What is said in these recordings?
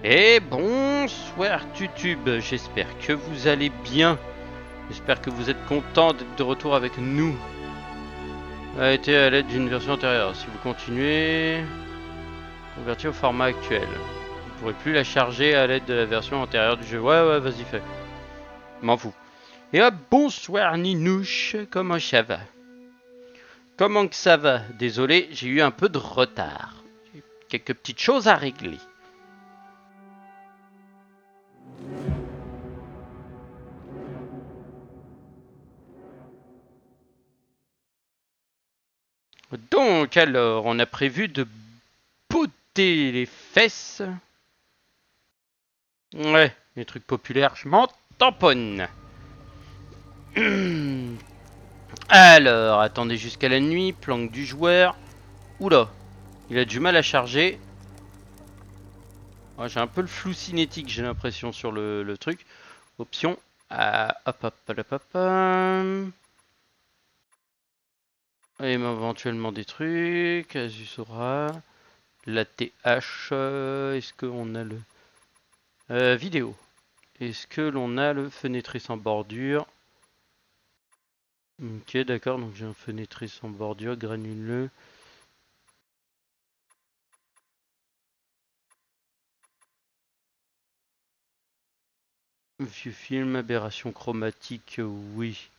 Et bonsoir YouTube, j'espère que vous allez bien. J'espère que vous êtes contents d'être de retour avec nous. A été à l'aide d'une version antérieure. Si vous continuez, convertir au format actuel. Vous ne pourrez plus la charger à l'aide de la version antérieure du jeu. Ouais, vas-y, fais. M'en fous. Et hop, bonsoir Ninouche, comment ça va? Comment que ça va? Désolé, j'ai eu un peu de retard. J'ai quelques petites choses à régler. Donc alors, on a prévu de botter les fesses. Ouais, les trucs populaires, je m'en tamponne. Alors, attendez jusqu'à la nuit, planque du joueur. Oula, il a du mal à charger. Oh, j'ai un peu le flou cinétique, j'ai l'impression, sur le truc. Option. Hop. Et éventuellement des trucs. Asus Aura. La TH. Est-ce qu'on a le... vidéo. Est-ce que l'on a le fenêtré sans bordure? Ok, d'accord, donc j'ai un fenêtré sans bordure, granuleux. Vieux film, aberration chromatique, oui.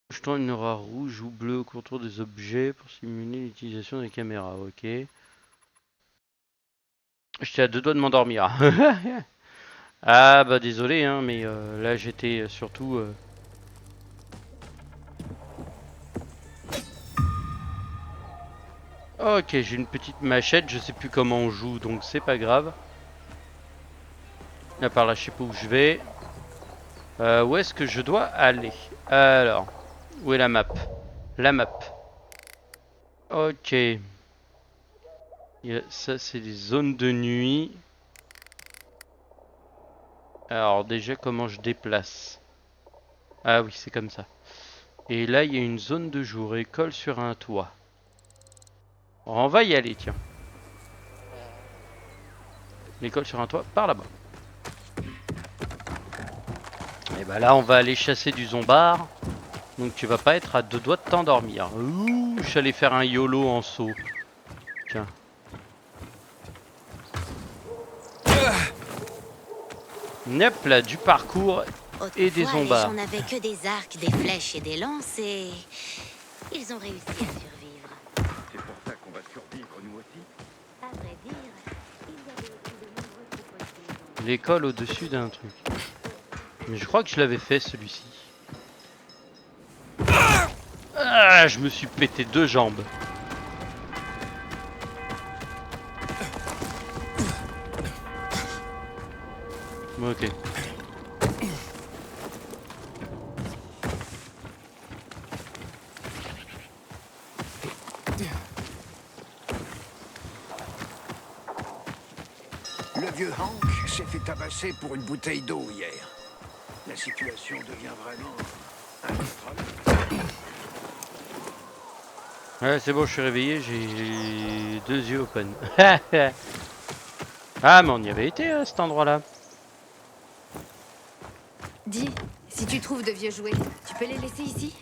Jetant une aura rouge ou bleue au contour des objets pour simuler l'utilisation des caméras, ok. J'étais à deux doigts de m'endormir. Ah bah désolé, hein, mais là j'étais surtout... Ok, j'ai une petite machette, je sais plus comment on joue, donc c'est pas grave. À part là, je sais pas où je vais. Où est-ce que je dois aller? Alors, où est la map? La map. Ok. Ça, c'est des zones de nuit. Alors, déjà, comment je déplace? Ah oui, c'est comme ça. Et là, il y a une zone de jour. École sur un toit. On va y aller, tiens. L'école sur un toit, par là-bas. Et bah là, on va aller chasser du zombard. Donc, tu vas pas être à deux doigts de t'endormir. Ouh, j'allais faire un YOLO en saut. Tiens. Hop là, du parcours et des Autrefois, les gens zombards. n'avaient que des arcs, des flèches et des lances et ils ont réussi à survivre. C'est pour ça qu'on va survivre, nous aussi. À vrai dire, il y avait aussi de nombreuses possibilités. L'école au-dessus d'un truc. Mais je crois que je l'avais fait celui-ci. Ah, je me suis pété deux jambes. Ok. Le vieux Hank s'est fait tabasser pour une bouteille d'eau hier. La situation devient vraiment incontrôlable. Ouais, c'est bon, je suis réveillé, j'ai deux yeux open. Ah, mais on y avait été à cet endroit-là. Dis, si tu trouves de vieux jouets, tu peux les laisser ici?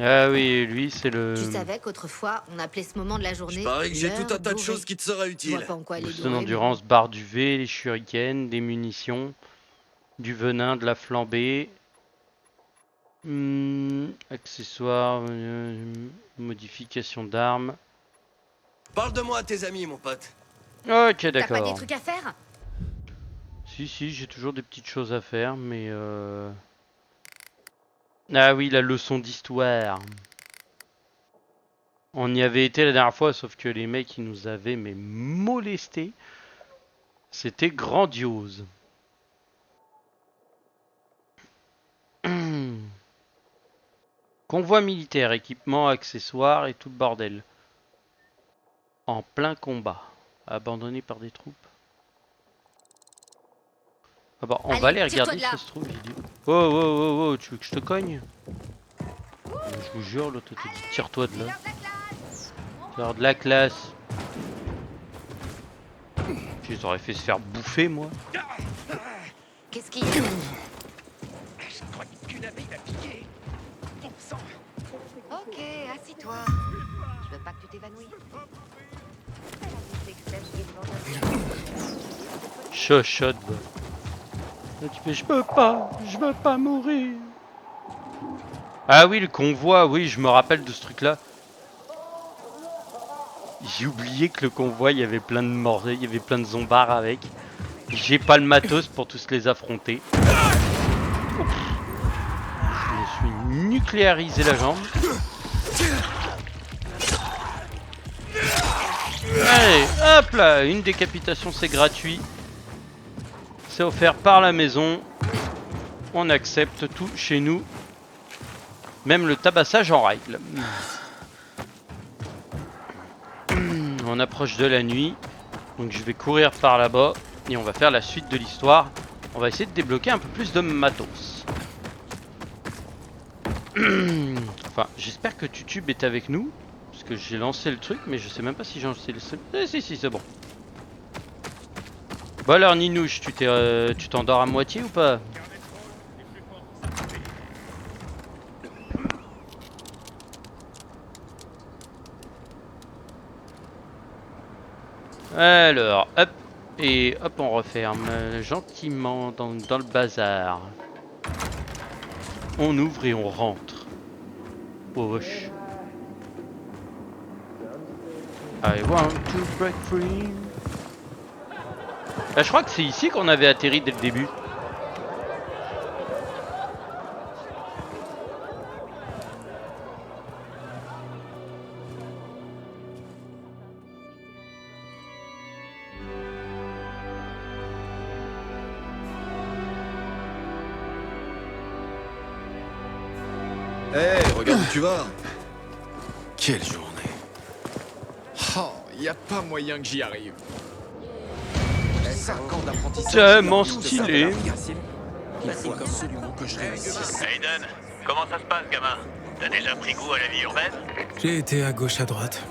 Ah oui, lui, c'est le... Tu savais qu'autrefois, on appelait ce moment de la journée. Je parie que j'ai tout un tas de l'heure choses qui te seraient dorée. Je vois utiles. pas en quoi elle est Boost dorée, mais d'endurance, barre du V, les shurikens, des munitions, du venin, de la flambée. Accessoires, modification d'armes. Parle de moi à tes amis, mon pote. Ok, t'as pas des d'accord. trucs à faire? Si, j'ai toujours des petites choses à faire, mais... Ah oui, la leçon d'histoire. On y avait été la dernière fois, sauf que les mecs, ils nous avaient mais molestés. C'était grandiose. Convoi militaire, équipement, accessoires et tout le bordel. En plein combat. Abandonné par des troupes. Ah bah, on va Allez, aller tire-toi regarder de si là. ça se trouve. Oh, tu veux que je te cogne? Je vous jure, l'autre te dit tire-toi de là. Genre de la classe. Ils auraient fait se faire bouffer, moi. Qu'est-ce qu'il y a? Je crois qu'une abeille m'a piqué. Bon sang. Ok, assis-toi. Je veux pas que tu t'évanouisses. Chochotte, bah. Là, tu fais, je veux pas mourir. Ah oui, le convoi, oui, je me rappelle de ce truc-là. J'ai oublié que le convoi, il y avait plein de morts, il y avait plein de zombards avec. J'ai pas le matos pour tous les affronter. Je me suis nucléarisé la jambe. Allez, hop là, une décapitation, c'est gratuit. C'est offert par la maison. On accepte tout chez nous. Même le tabassage en règle. On approche de la nuit. Donc je vais courir par là-bas. Et on va faire la suite de l'histoire. On va essayer de débloquer un peu plus de matos. Enfin, j'espère que Tutube est avec nous. Parce que j'ai lancé le truc, mais je sais même pas si j'ai lancé le... si, c'est bon. Bon alors Ninouche, tu t'endors à moitié ou pas? Alors, hop, et hop, on referme gentiment dans le bazar. On ouvre et on rentre. Wesh. I want to break free. Bah, je crois que c'est ici qu'on avait atterri dès le début. Hé, regarde où tu vas. Quelle journée. Oh, y a pas moyen que j'y arrive. 5 ans d'apprentissage. Tellement stylé. Il faut absolument que je réussisse. Aiden, comment ça se passe, gamin? T'as déjà pris goût à la vie urbaine? J'ai été à gauche à droite.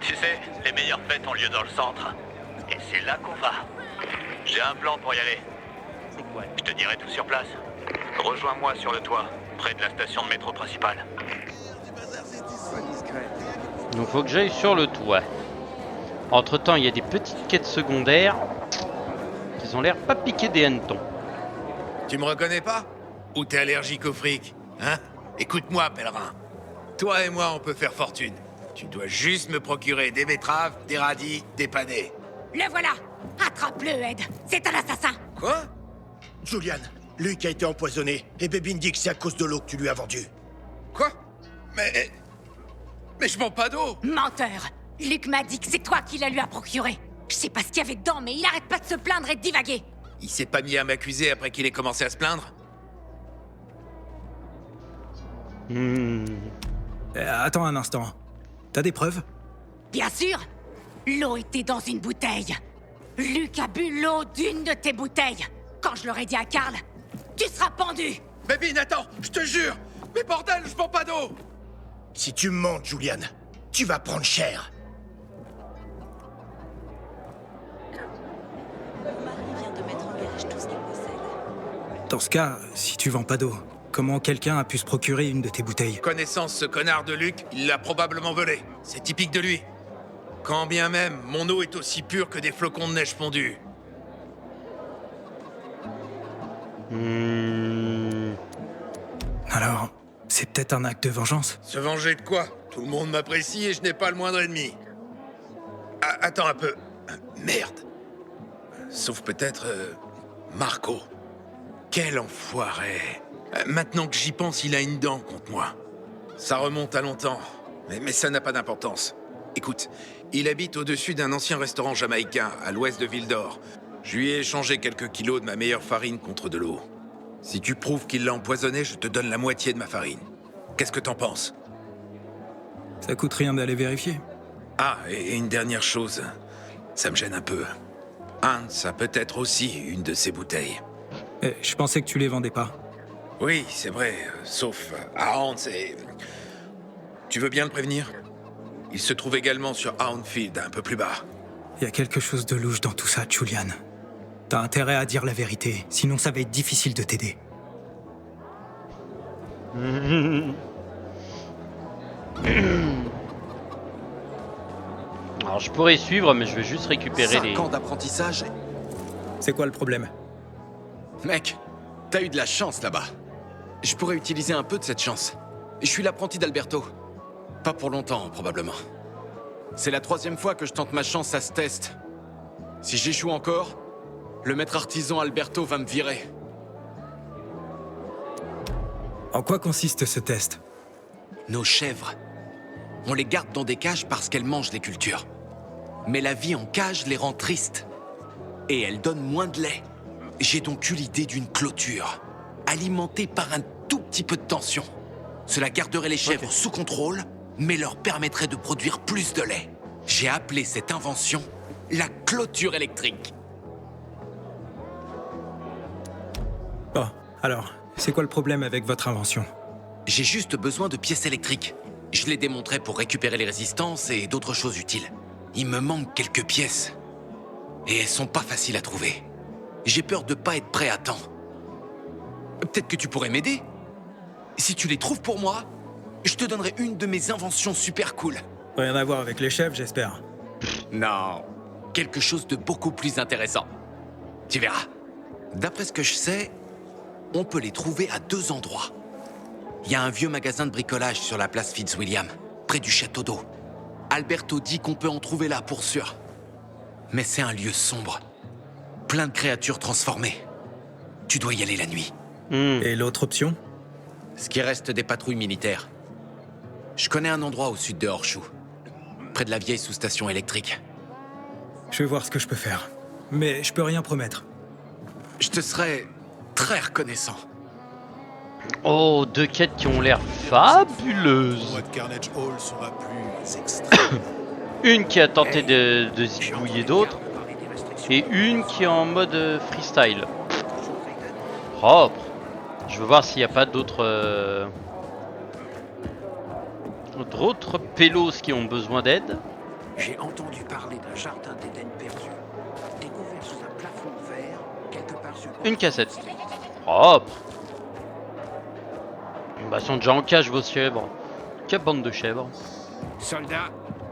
Tu sais, les meilleures fêtes ont lieu dans le centre. Et c'est là qu'on va. J'ai un plan pour y aller. Je te dirai tout sur place. Rejoins-moi sur le toit, près de la station de métro principale. Donc faut que j'aille sur le toit. Entre temps, il y a des petites quêtes secondaires qui ont l'air pas piquer des hannetons. Tu me reconnais pas? Ou t'es allergique au fric? Hein? Écoute-moi, pèlerin. Toi et moi, on peut faire fortune. Tu dois juste me procurer des betteraves, des radis, des panais. Le voilà! Attrape-le, Ed! C'est un assassin! Quoi? Julian, Luc a été empoisonné et Bébine dit que c'est à cause de l'eau que tu lui as vendu. Quoi? Mais je vends pas d'eau! Menteur! Luc m'a dit que c'est toi qui la lui a procuré. Je sais pas ce qu'il y avait dedans, mais il arrête pas de se plaindre et de divaguer. Il s'est pas mis à m'accuser après qu'il ait commencé à se plaindre? Attends un instant. T'as des preuves? Bien sûr! L'eau était dans une bouteille. Luc a bu l'eau d'une de tes bouteilles. Quand je l'aurais dit à Karl, tu seras pendu! Bébine, attends! Je te jure! Mais bordel, je vends pas d'eau! Si tu mens, Julian, tu vas prendre cher. Dans ce cas, si tu vends pas d'eau, comment quelqu'un a pu se procurer une de tes bouteilles? Connaissance ce connard de Luc, il l'a probablement volé. C'est typique de lui. Quand bien même, mon eau est aussi pure que des flocons de neige fondus. Alors, c'est peut-être un acte de vengeance? Se venger de quoi? Tout le monde m'apprécie et je n'ai pas le moindre ennemi. Ah, attends un peu. Merde. Sauf peut-être... Marco. Quel enfoiré. Maintenant que j'y pense, il a une dent contre moi. Ça remonte à longtemps, mais ça n'a pas d'importance. Écoute, il habite au-dessus d'un ancien restaurant jamaïcain, à l'ouest de Ville d'Or. Je lui ai échangé quelques kilos de ma meilleure farine contre de l'eau. Si tu prouves qu'il l'a empoisonné, je te donne la moitié de ma farine. Qu'est-ce que t'en penses? Ça coûte rien d'aller vérifier. Ah, et une dernière chose. Ça me gêne un peu. Hans a peut-être aussi une de ces bouteilles. Je pensais que tu les vendais pas. Oui, c'est vrai, sauf à Hans et... Tu veux bien le prévenir? Il se trouve également sur Houndfield, un peu plus bas. Il y a quelque chose de louche dans tout ça, Julian. T'as intérêt à dire la vérité, sinon ça va être difficile de t'aider. Alors je pourrais suivre, mais je vais juste récupérer 5 les... ans d'apprentissage. C'est quoi le problème? Mec, t'as eu de la chance là-bas. Je pourrais utiliser un peu de cette chance. Je suis l'apprenti d'Alberto. Pas pour longtemps, probablement. C'est la 3e fois que je tente ma chance à ce test. Si j'échoue encore, le maître artisan Alberto va me virer. En quoi consiste ce test? Nos chèvres. On les garde dans des cages parce qu'elles mangent les cultures. Mais la vie en cage les rend tristes. Et elles donnent moins de lait. J'ai donc eu l'idée d'une clôture, alimentée par un tout petit peu de tension. Cela garderait les chèvres sous contrôle, mais leur permettrait de produire plus de lait. J'ai appelé cette invention la clôture électrique. Bon, alors, c'est quoi le problème avec votre invention? J'ai juste besoin de pièces électriques. Je les démonterai pour récupérer les résistances et d'autres choses utiles. Il me manque quelques pièces. Et elles sont pas faciles à trouver. J'ai peur de pas être prêt à temps. Peut-être que tu pourrais m'aider? Si tu les trouves pour moi, je te donnerai une de mes inventions super cool. Rien à voir avec les chefs, j'espère. Non, quelque chose de beaucoup plus intéressant. Tu verras. D'après ce que je sais, on peut les trouver à 2 endroits. Il y a un vieux magasin de bricolage sur la place Fitzwilliam, près du château d'eau. Alberto dit qu'on peut en trouver là pour sûr. Mais c'est un lieu sombre. Plein de créatures transformées. Tu dois y aller la nuit. Et l'autre option? Ce qui reste des patrouilles militaires. Je connais un endroit au sud de Horseshoe, près de la vieille sous-station électrique. Je vais voir ce que je peux faire. Mais je peux rien promettre. Je te serai très reconnaissant. Oh, 2 quêtes qui ont l'air fabuleuses. Le Carnage Hall sera plus extrême. Une qui a tenté de zigouiller d'autres, et une qui est en mode freestyle. Propre. Je veux voir s'il n'y a pas d'autres d'autres pélos qui ont besoin d'aide. J'ai entendu parler d'un jardin d'Éden perdu, découvert sous un plafond vert, quelque part sur... Une cassette. Propre. Bah, ils sont déjà en cage, vos chèvres. Quelle bande de chèvres. Soldat,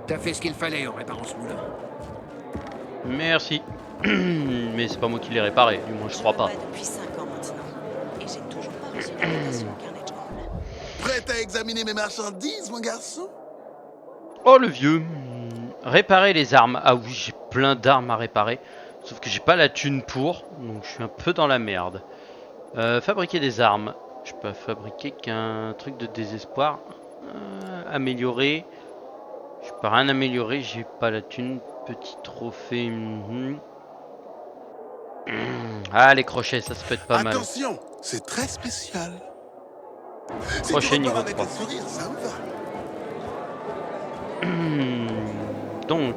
t'as fait ce qu'il fallait en réparant ce moulin. Merci. Mais c'est pas moi qui l'ai réparé, du moins je crois pas. Depuis 5 ans maintenant. Et j'ai toujours pas reçu d'invitation au Carnage Hall. Prêt à examiner mes marchandises, mon garçon? Oh le vieux. Réparer les armes. Ah oui, j'ai plein d'armes à réparer. Sauf que j'ai pas la thune pour. Donc je suis un peu dans la merde. Fabriquer des armes. Je peux fabriquer qu'un truc de désespoir. Améliorer. Je peux rien améliorer, j'ai pas la thune. Petit trophée. Ah, les crochets, ça peut être pas mal. Attention, c'est très spécial. Crochet si tu niveau repars avec 3. un sourire, ça me va. Donc,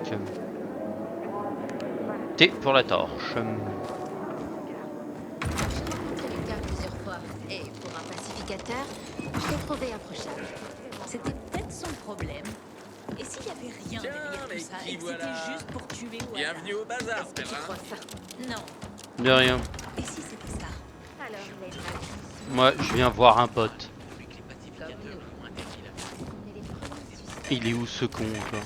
T pour la torche. J'ai rencontré Lucas plusieurs fois, et pour un pacificateur, je l'ai trouvé approchable. C'était peut-être son problème. Et s'il y avait rien derrière tout ça, et que c'était juste pour tuer ou Bienvenue au bazar, Est-ce que tu crois ça? Non. De rien. Et si c'était ça? Alors, il a une malchance. Moi, je viens voir un pote. Comme nous. On est les premiers suspects. Il est où ce con quoi?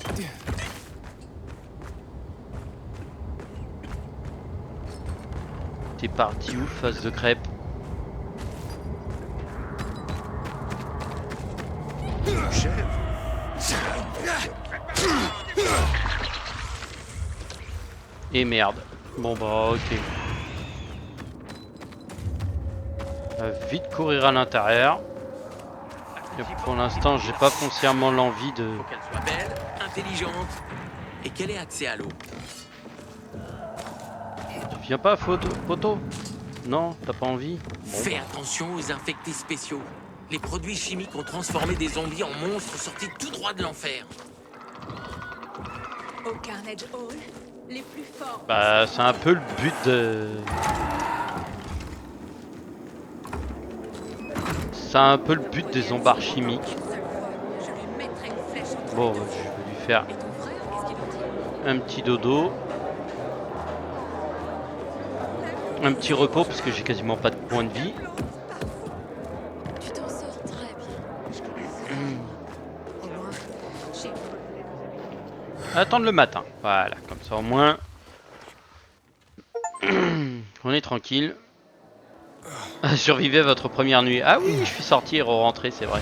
T'es parti où, face de crêpe? Et merde. Bon bah ok. Vite courir à l'intérieur. Et pour l'instant j'ai pas foncièrement l'envie de... Faut qu'elle soit belle, intelligente et qu'elle ait accès à l'eau. Tu viens pas photo? Non, t'as pas envie? Fais attention aux infectés spéciaux. Les produits chimiques ont transformé des zombies en monstres sortis tout droit de l'enfer. Au Carnage Hall, les plus forts. Bah c'est un peu le but de... C'est un peu le but des zombards chimiques. Bon, je vais lui faire un petit dodo. Un petit repos parce que j'ai quasiment pas de points de vie. Tu t'en sors très bien. Au moins, j'ai... Attendre le matin. Voilà, comme ça au moins. On est tranquille. Survivez votre première nuit. Ah oui, je suis sorti et re-rentré, c'est vrai.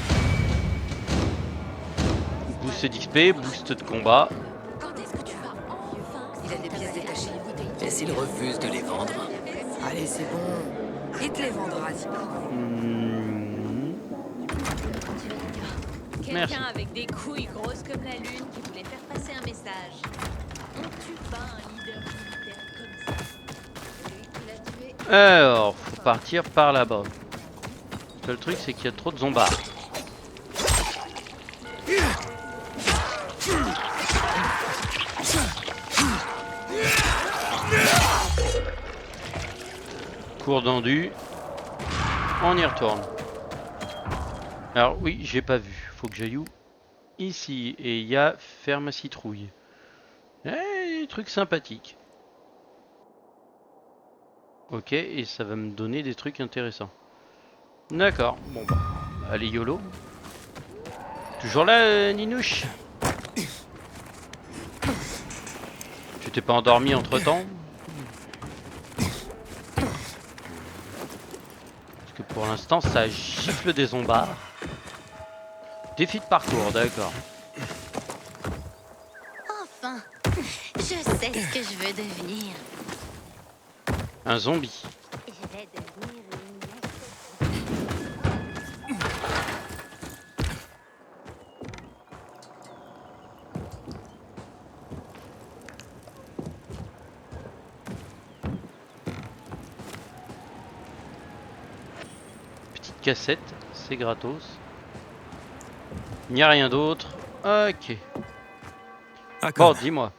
Boost d'XP, boost de combat. Quand est-ce que tu vas enfin... Il a des pièces détachées. Et s'il refuse de les vendre? Allez, c'est bon. Il te les vendra, Merci. Quelqu'un avec des couilles grosses comme la lune qui voulait faire passer un message. On tue pas un leader militaire comme ça. Celui qui l'a tué... Alors, faut partir par là-bas. Le seul truc, c'est qu'il y a trop de zombards. Cours dendu. On y retourne. Alors oui, j'ai pas vu. Faut que j'aille où? Ici. Et il y a ferme à citrouille. Des trucs sympathiques. Ok, et ça va me donner des trucs intéressants. D'accord. Bon bah, allez YOLO. Toujours là, Ninouche? Tu t'es pas endormi entre temps? Parce que pour l'instant ça gifle des zombards. Défi de parcours, d'accord. Enfin, je sais ce que je veux devenir. Un zombie. Je vais devenir Petite cassette, c'est gratos. Il n'y a rien d'autre. Ok. Bon, dis-moi.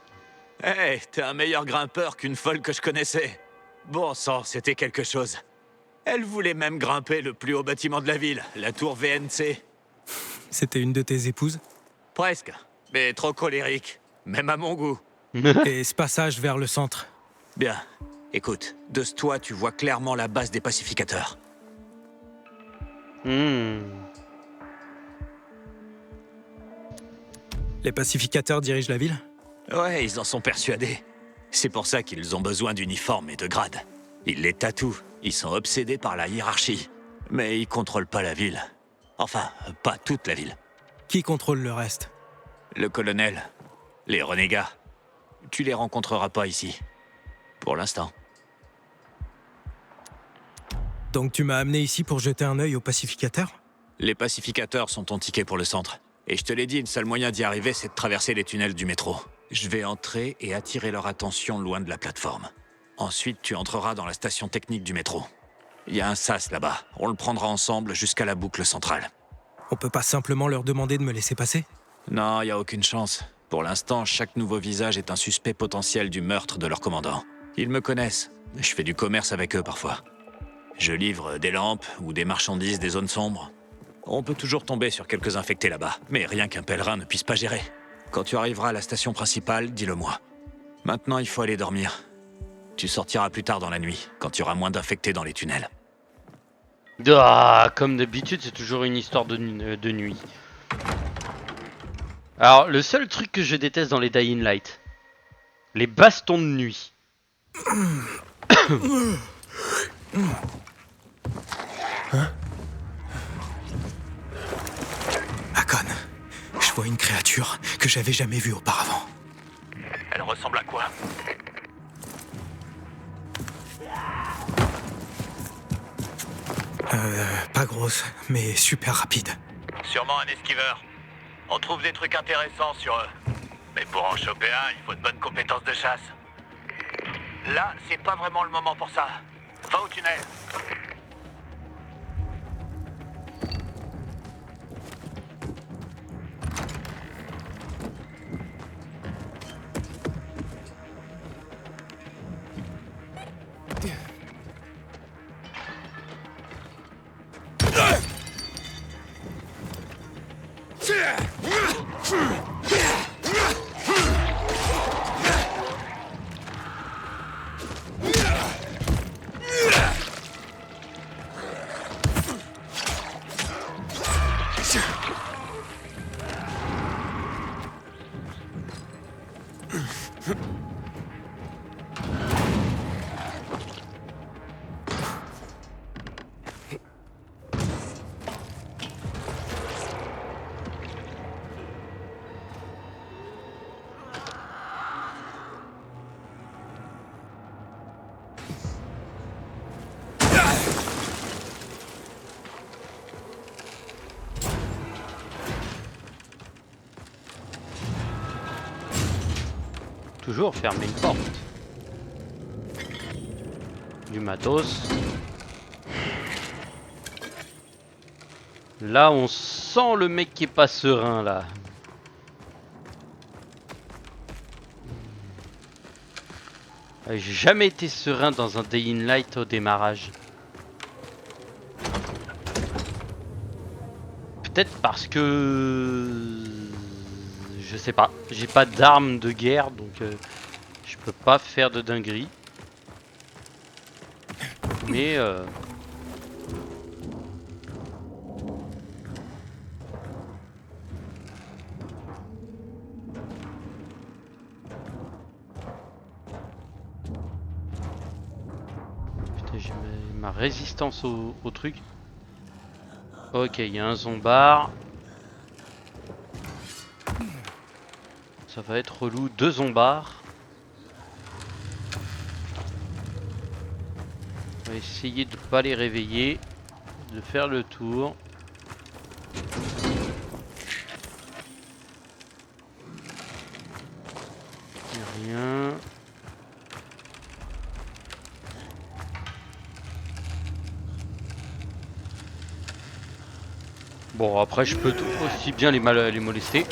Hey, t'es un meilleur grimpeur qu'une folle que je connaissais. Bon sang, c'était quelque chose. Elle voulait même grimper le plus haut bâtiment de la ville, la tour VNC. C'était une de tes épouses? Presque, mais trop colérique, même à mon goût. Et ce passage vers le centre? Bien, écoute, de ce toit, tu vois clairement la base des pacificateurs. Les pacificateurs dirigent la ville? Ouais, ils en sont persuadés. C'est pour ça qu'ils ont besoin d'uniformes et de grades. Ils les tatouent, ils sont obsédés par la hiérarchie. Mais ils contrôlent pas la ville. Enfin, pas toute la ville. Qui contrôle le reste? Le colonel, les renégats. Tu les rencontreras pas ici. Pour l'instant. Donc tu m'as amené ici pour jeter un œil aux pacificateurs? Les pacificateurs sont ton ticket pour le centre. Et je te l'ai dit, le seul moyen d'y arriver, c'est de traverser les tunnels du métro. Je vais entrer et attirer leur attention loin de la plateforme. Ensuite, tu entreras dans la station technique du métro. Il y a un sas là-bas. On le prendra ensemble jusqu'à la boucle centrale. On peut pas simplement leur demander de me laisser passer? Non, il y a aucune chance. Pour l'instant, chaque nouveau visage est un suspect potentiel du meurtre de leur commandant. Ils me connaissent. Je fais du commerce avec eux parfois. Je livre des lampes ou des marchandises des zones sombres. On peut toujours tomber sur quelques infectés là-bas, mais rien qu'un pèlerin ne puisse pas gérer. Quand tu arriveras à la station principale, dis-le-moi. Maintenant, il faut aller dormir. Tu sortiras plus tard dans la nuit, quand il y aura moins d'infectés dans les tunnels. Ah, comme d'habitude, c'est toujours une histoire de nuit. Alors, le seul truc que je déteste dans les Dying Light, les bastons de nuit. Hein? Hakon, je vois une créature que j'avais jamais vue auparavant. Elle ressemble à quoi? Pas grosse, mais super rapide. Sûrement un esquiveur. On trouve des trucs intéressants sur eux. Mais pour en choper un, il faut de bonnes compétences de chasse. Là, c'est pas vraiment le moment pour ça. Va au tunnel. Toujours fermer une porte. Du matos. Là, on sent le mec qui est pas serein, là. J'ai jamais été serein dans un Day in Light au démarrage. Peut-être parce que... Je sais pas. J'ai pas d'armes de guerre, donc je peux pas faire de dinguerie. Mais... Putain, j'ai ma résistance au truc. Ok, il y a un zombard. Ça va être relou, 2 zombards. On va essayer de pas les réveiller, de faire le tour. Y a rien. Bon, après je peux aussi bien les molester.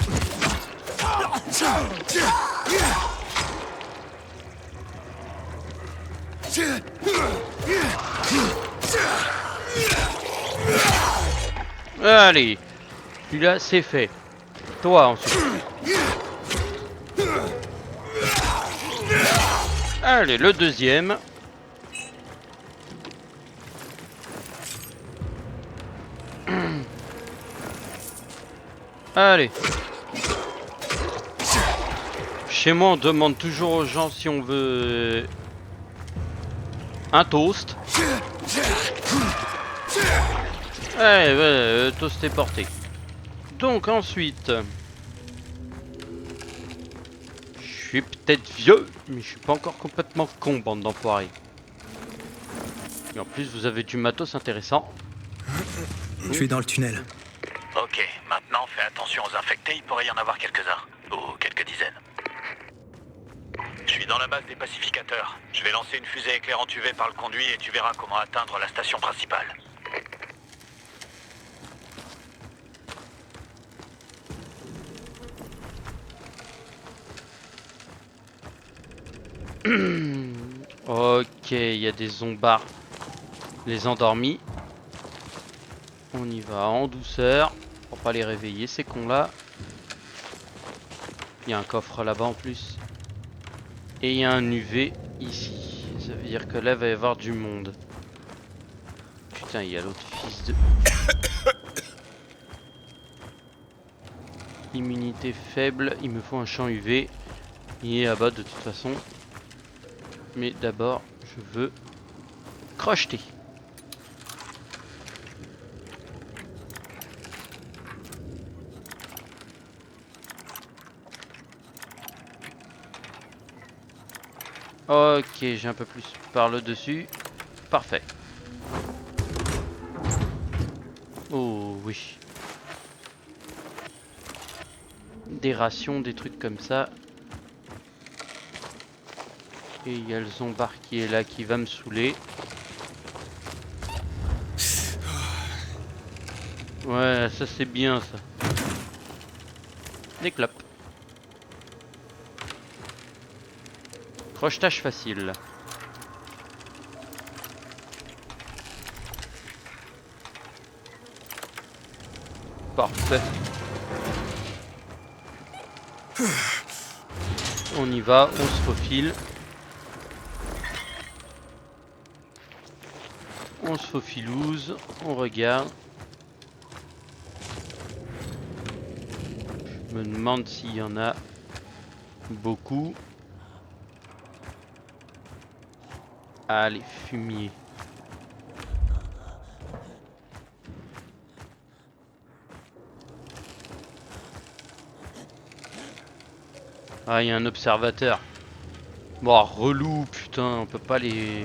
Allez, celui-là c'est fait. Toi ensuite. Allez, le deuxième. Allez. Chez moi, on demande toujours aux gens si on veut un toast. Ouais, toast est porté. Donc ensuite, je suis peut-être vieux, mais je suis pas encore complètement con, bande d'enfoirés. Et en plus, vous avez du matos intéressant. Je suis dans le tunnel. Ok, maintenant fais attention aux infectés, il pourrait y en avoir quelques-uns. Ou quelques dizaines. Je suis dans la base des pacificateurs. Je vais lancer une fusée éclairante UV par le conduit et tu verras comment atteindre la station principale. Ok, il y a des zombards. Les endormis. On y va en douceur. Pour pas les réveiller, ces cons là. Il y a un coffre là-bas en plus. Et il y a un UV ici. Ça veut dire que là, il va y avoir du monde. Putain, il y a l'autre fils de... Immunité faible. Il me faut un champ UV. Il est là-bas de toute façon. Mais d'abord, je veux crocheter. Ok, j'ai un peu plus par le dessus. Parfait. Oh oui. Des rations, des trucs comme ça. Et il y a le zombard qui est là, qui va me saouler. Ouais, ça c'est bien ça. Des clopes. Crochetage facile. Parfait. On y va, on se faufile. On se faufilouse, on regarde. Je me demande s'il y en a beaucoup. Ah, les fumiers. Ah, il y a un observateur. Bon, relou, putain, on peut pas les...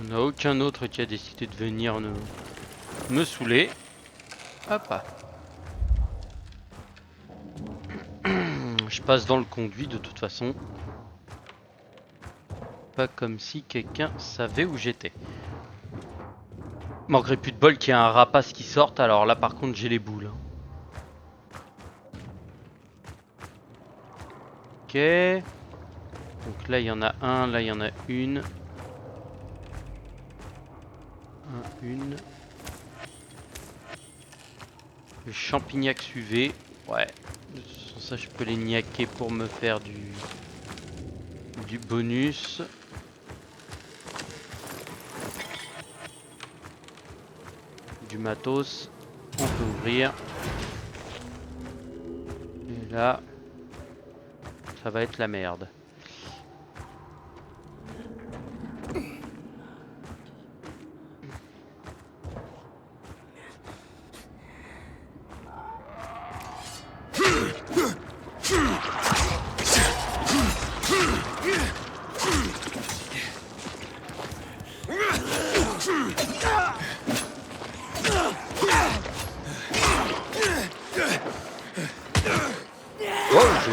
On n'a aucun autre qui a décidé de venir me saouler. Hop. Je passe dans le conduit de toute façon. Pas comme si quelqu'un savait où j'étais. Manquerait plus de bol qu'il y ait un rapace qui sorte, alors là par contre j'ai les boules. Ok. Donc là il y en a un, là il y en a une. Une. Le champignac suivé. Ouais. De toute façon, ça je peux les niaquer pour me faire du bonus. Du matos. On peut ouvrir. Et là, ça va être la merde.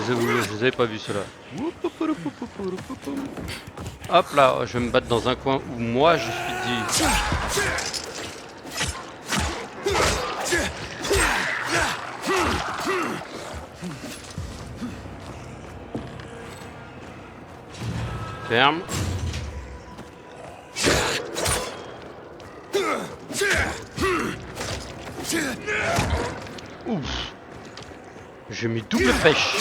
Je les avais pas vus ceux-là. Hop là, je vais me battre dans un coin où moi je suis dit. Ferme. Ouf. Je mets double pêche.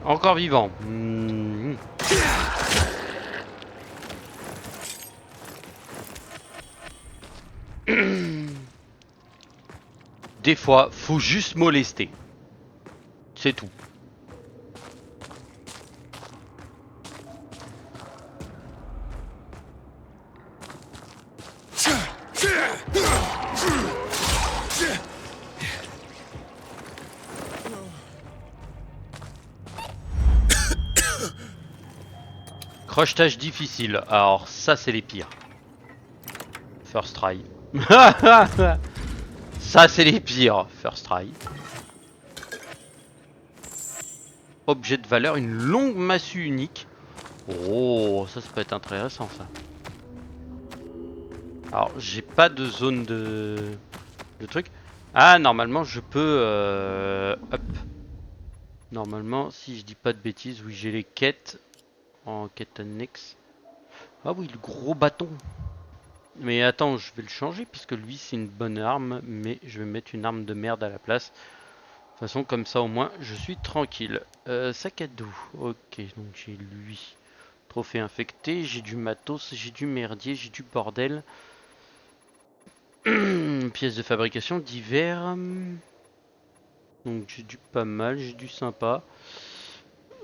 Encore vivant. Des fois, faut juste molester. C'est tout. Crochetage difficile. Alors ça c'est les pires. First try. Ça c'est les pires. First try. Objet de valeur, une longue massue unique. Oh, ça peut être intéressant ça. Alors j'ai pas de zone de truc. Ah normalement je peux hop. Normalement si je dis pas de bêtises, oui j'ai les quêtes. En quête annexe. Ah oui, le gros bâton. Mais attends, je vais le changer puisque lui c'est une bonne arme, mais je vais mettre une arme de merde à la place. De toute façon, comme ça au moins je suis tranquille. Sac à dos. Ok, donc j'ai lui. Trophée infecté, j'ai du matos, j'ai du merdier, j'ai du bordel. Pièces de fabrication divers. Donc j'ai du pas mal, j'ai du sympa.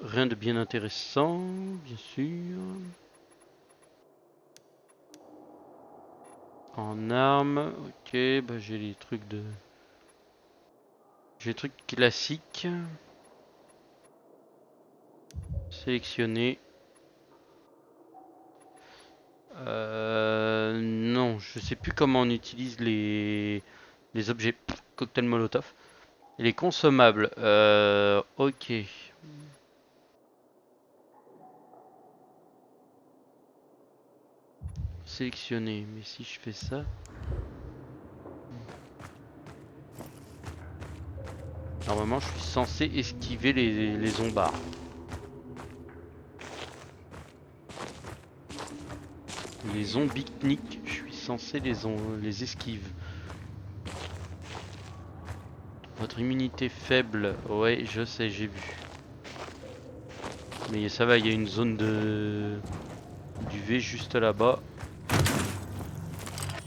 Rien de bien intéressant, bien sûr. En armes, ok, bah j'ai les trucs de... J'ai les trucs classiques. Sélectionner. Non, je sais plus comment on utilise les objets cocktail molotov. Et les consommables. Ok. Sélectionner. Mais si je fais ça. Normalement, je suis censé esquiver les zombards. Les zombicniques, je suis censé les esquiver. Votre immunité faible, ouais, je sais, j'ai vu. Mais ça va, il y a une zone d'UV juste là-bas.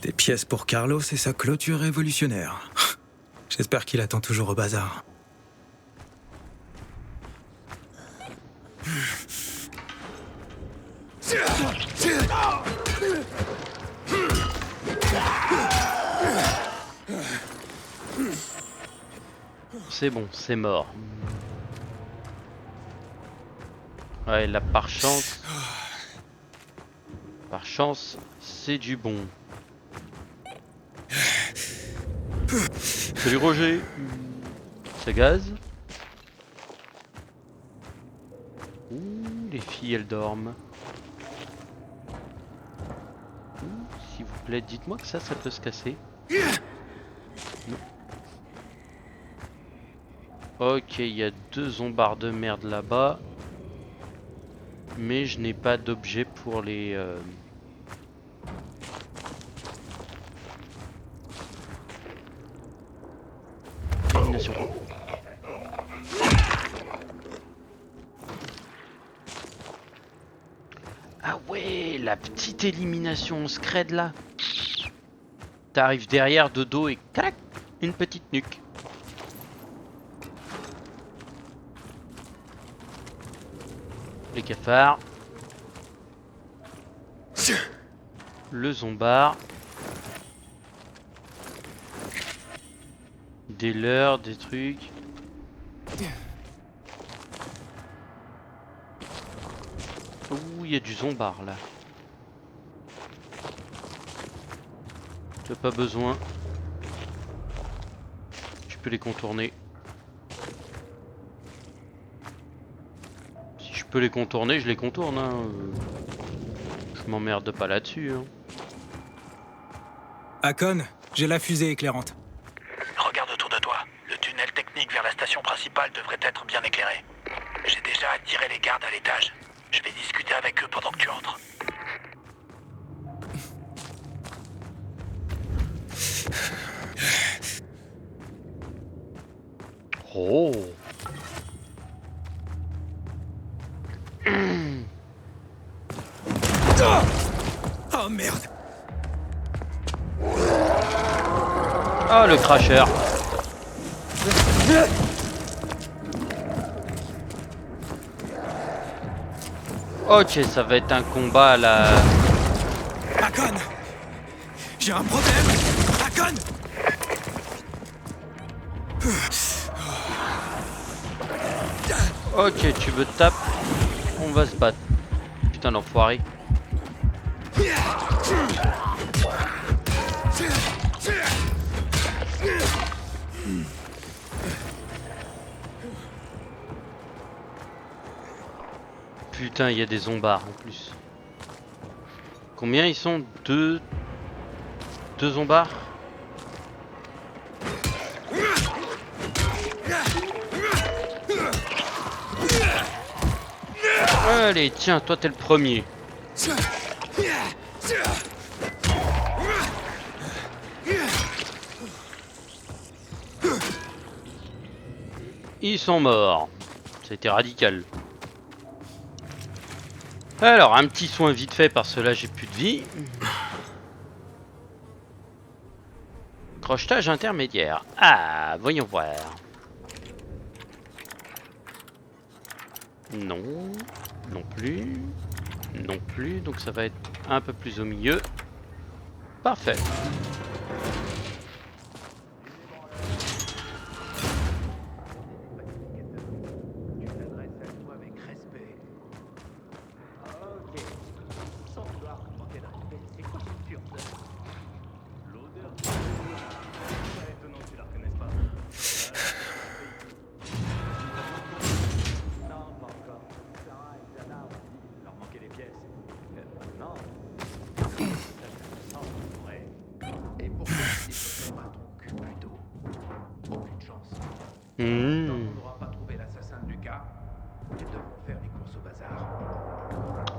Des pièces pour Carlos et sa clôture révolutionnaire. J'espère qu'il attend toujours au bazar. C'est bon, c'est mort. Ouais, là par chance, c'est du bon. Salut Roger. C'est gaz. Ouh, les filles elles dorment. Ouh, s'il vous plaît, dites-moi que ça peut se casser. Non. Ok, il y a 2 zombards de merde là-bas. Mais je n'ai pas d'objet pour les... élimination. Ah ouais, la petite élimination scred là. T'arrives derrière de dos et clac, une petite nuque. Les cafards. Le zombard. Des leurres, des trucs. Ouh, il y a du zombard là. T'as pas besoin. Tu peux les contourner. Si je peux les contourner, je les contourne. Hein. Je m'emmerde pas là-dessus. Hein. Hakon, j'ai la fusée éclairante. Regarde autour de toi. Le tunnel technique vers la station principale devrait être bien éclairé. J'ai déjà attiré les gardes à l'étage. Je vais discuter avec eux pendant que tu entres. Oh. Oh merde. Ah, le cracheur. Ok, ça va être un combat à la... Hakon, j'ai un problème. Hakon. Ok, tu me tapes. On va se battre. Putain, l'enfoiré. Putain, il y a des zombards en plus. Combien ils sont? Deux zombards? Allez, tiens, toi t'es le premier. Ils sont morts. C'était radical. Alors, un petit soin vite fait parce que là j'ai plus de vie. Crochetage intermédiaire. Ah, voyons voir. Non. Non plus. Non plus. Donc ça va être un peu plus au milieu. Parfait.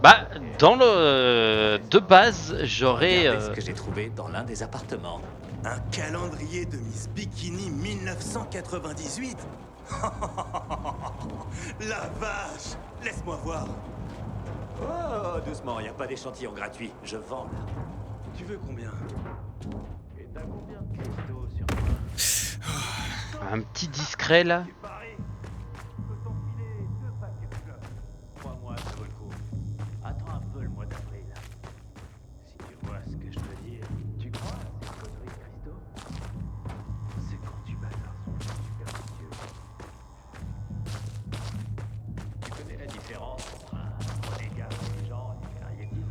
Bah, dans le de base, j'aurais. Regardez ce que j'ai trouvé dans l'un des appartements. Un calendrier de Miss Bikini 1998. La vache. Laisse-moi voir. Oh, doucement, y a pas d'échantillon gratuit. Je vends là. Tu veux combien? Et t'as combien de cristaux sur toi? Un petit discret là. Crois-moi, ça vaut le coup. Attends un peu le mois d'avril. Si tu vois ce que je veux dire. Tu crois à ces conneries de cristaux? C'est quand tu bazars sont superstitieux. Tu connais la différence entre un renégat intelligent et un yéti?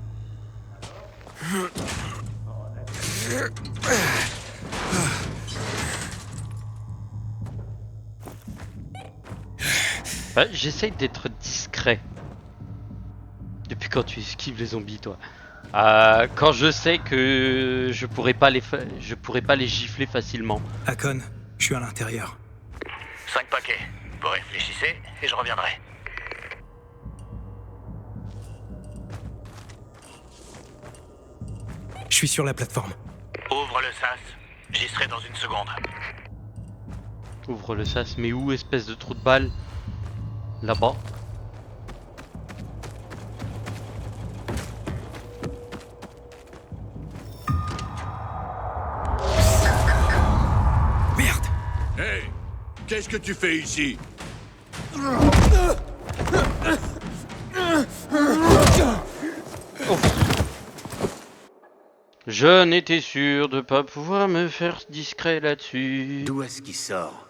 Bah, j'essaye d'être discret. Depuis quand tu esquives les zombies, toi? Quand je sais que je pourrais pas les gifler facilement. Hakon, je suis à l'intérieur. 5 paquets. Vous réfléchissez et je reviendrai. Je suis sur la plateforme. Ouvre le sas. J'y serai dans une seconde. Ouvre le sas, mais où, espèce de trou de balle? Là-bas. Merde! Hey! Qu'est-ce que tu fais ici? Je n'étais sûr de pas pouvoir me faire discret là-dessus. D'où est-ce qu'il sort?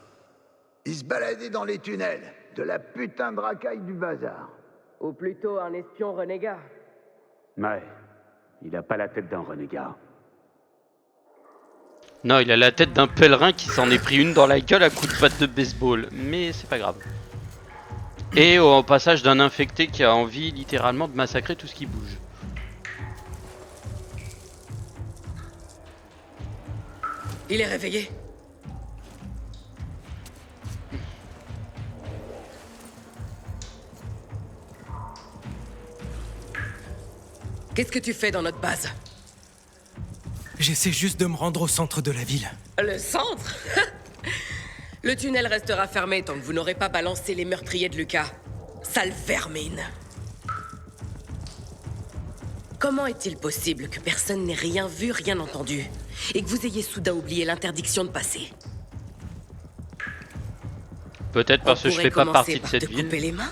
Il se baladait dans les tunnels. De la putain de racaille du bazar. Ou plutôt un espion renégat. Ouais. Il a pas la tête d'un renégat. Non, il a la tête d'un pèlerin qui s'en est pris une dans la gueule à coups de batte de baseball. Mais c'est pas grave. Et au passage d'un infecté qui a envie littéralement de massacrer tout ce qui bouge. Il est réveillé. Qu'est-ce que tu fais dans notre base? J'essaie juste de me rendre au centre de la ville. Le centre? Le tunnel restera fermé tant que vous n'aurez pas balancé les meurtriers de Lucas. Sale vermine. Comment est-il possible que personne n'ait rien vu, rien entendu, et que vous ayez soudain oublié l'interdiction de passer? Peut-être parce que je fais pas partie de cette ville. Couper les mains?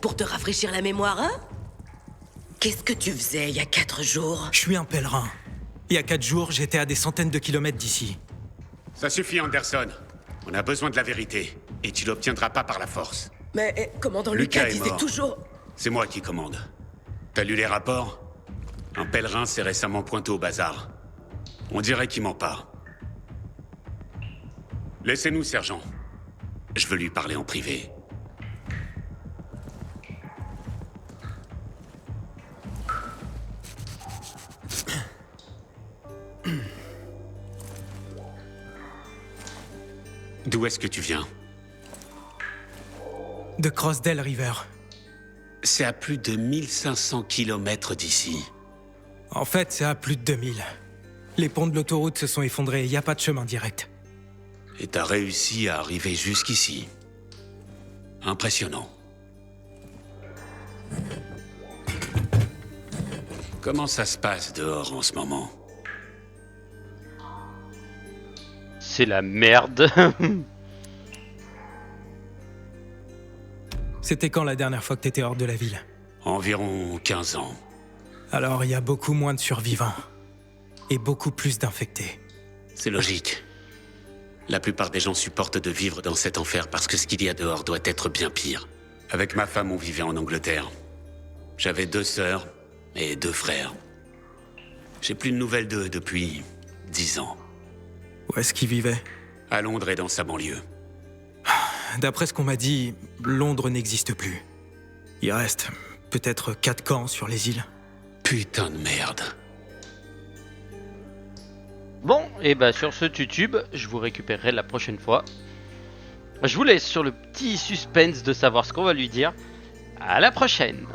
Pour te rafraîchir la mémoire, hein? Qu'est-ce que tu faisais il y a 4 jours? Je suis un pèlerin. Il y a 4 jours, j'étais à des centaines de kilomètres d'ici. Ça suffit, Anderson. On a besoin de la vérité. Et tu l'obtiendras pas par la force. Mais commandant Lucas disait mort. toujours... C'est moi qui commande. T'as lu les rapports? Un pèlerin s'est récemment pointé au bazar. On dirait qu'il ment pas. Laissez-nous, sergent. Je veux lui parler en privé. D'où est-ce que tu viens? De Crossdale River. C'est à plus de 1500 kilomètres d'ici. En fait, c'est à plus de 2000. Les ponts de l'autoroute se sont effondrés, il n'y a pas de chemin direct. Et t'as réussi à arriver jusqu'ici. Impressionnant. Comment ça se passe dehors en ce moment? C'est la merde. C'était quand la dernière fois que t'étais hors de la ville? Environ 15 ans. Alors il y a beaucoup moins de survivants. Et beaucoup plus d'infectés. C'est logique. La plupart des gens supportent de vivre dans cet enfer parce que ce qu'il y a dehors doit être bien pire. Avec ma femme, on vivait en Angleterre. J'avais 2 sœurs et 2 frères. J'ai plus de nouvelles d'eux depuis 10 ans. Où est-ce qu'ils vivaient? À Londres et dans sa banlieue. D'après ce qu'on m'a dit, Londres n'existe plus. Il reste peut-être 4 camps sur les îles. Putain de merde. Bon, et bah sur ce tutube, je vous récupérerai la prochaine fois. Je vous laisse sur le petit suspense de savoir ce qu'on va lui dire. À la prochaine!